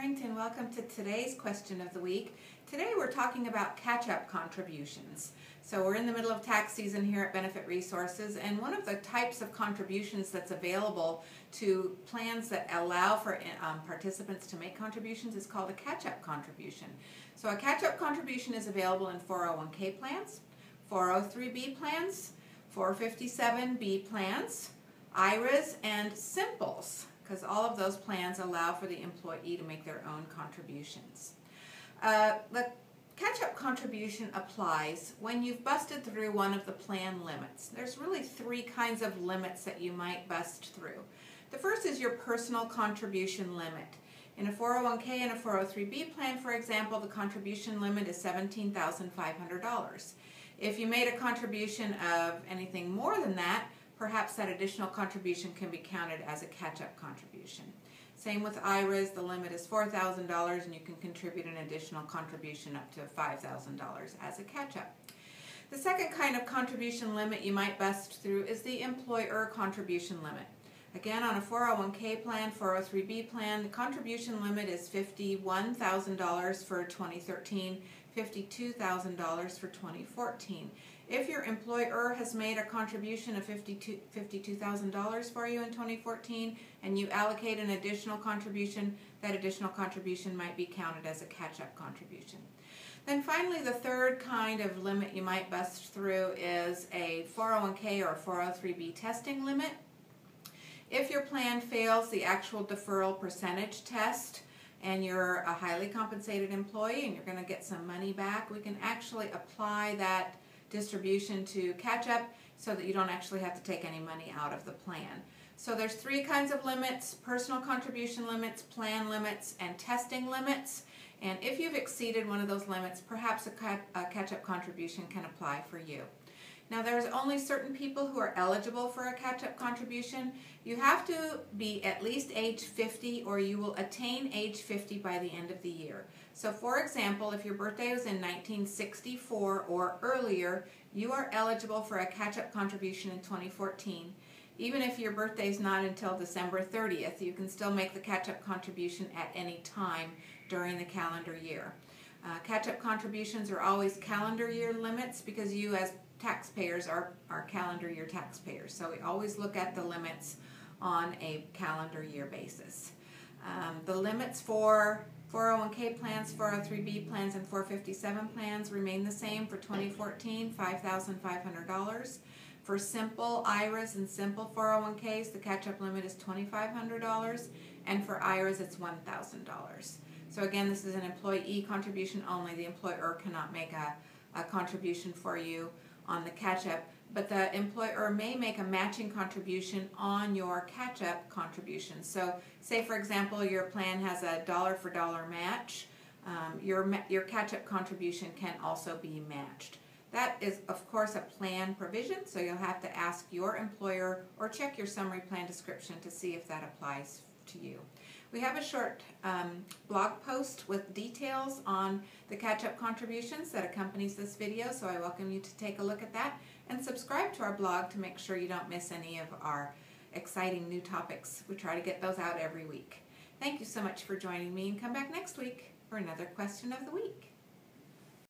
Harrington. Welcome to today's question of the week. Today we're talking about catch-up contributions. So we're in the middle of tax season here at Benefit Resources, and one of the types of contributions that's available to plans that allow for participants to make contributions is called a catch-up contribution. So a catch-up contribution is available in 401k plans, 403b plans, 457b plans, IRAs, and Simples, because all of those plans allow for the employee to make their own contributions. The catch-up contribution applies when you've busted through one of the plan limits. There's really three kinds of limits that you might bust through. The first is your personal contribution limit. In a 401k and a 403b plan, for example, the contribution limit is $17,500. If you made a contribution of anything more than that, perhaps that additional contribution can be counted as a catch-up contribution. Same with IRAs, the limit is $4,000 and you can contribute an additional contribution up to $5,000 as a catch-up. The second kind of contribution limit you might bust through is the employer contribution limit. Again, on a 401k plan, 403b plan, the contribution limit is $51,000 for 2013, $52,000 for 2014. If your employer has made a contribution of $52,000 for you in 2014 and you allocate an additional contribution, that additional contribution might be counted as a catch-up contribution. Then finally, the third kind of limit you might bust through is a 401k or 403b testing limit. If your plan fails the actual deferral percentage test and you're a highly compensated employee and you're going to get some money back, we can actually apply that distribution to catch up so that you don't actually have to take any money out of the plan. So there's three kinds of limits: personal contribution limits, plan limits, and testing limits. And if you've exceeded one of those limits, perhaps a catch-up contribution can apply for you. Now, there's only certain people who are eligible for a catch-up contribution. You have to be at least age 50 or you will attain age 50 by the end of the year. So for example, if your birthday was in 1964 or earlier, you are eligible for a catch-up contribution in 2014. Even if your birthday is not until December 30th, you can still make the catch-up contribution at any time during the calendar year. Catch-up contributions are always calendar year limits because you as taxpayers are calendar year taxpayers. So we always look at the limits on a calendar year basis. The limits for 401k plans, 403b plans, and 457 plans remain the same for 2014, $5,500. For simple IRAs and simple 401ks, the catch-up limit is $2,500, and for IRAs it's $1,000. So again, this is an employee contribution only. The employer cannot make a contribution for you on the catch-up, but the employer may make a matching contribution on your catch-up contribution. So say, for example, your plan has a dollar-for-dollar match. Your catch-up contribution can also be matched. That is, of course, a plan provision, so you'll have to ask your employer or check your summary plan description to see if that applies to you. We have a short blog post with details on the catch-up contributions that accompanies this video, so I welcome you to take a look at that and subscribe to our blog to make sure you don't miss any of our exciting new topics. We try to get those out every week. Thank you so much for joining me, and come back next week for another question of the week.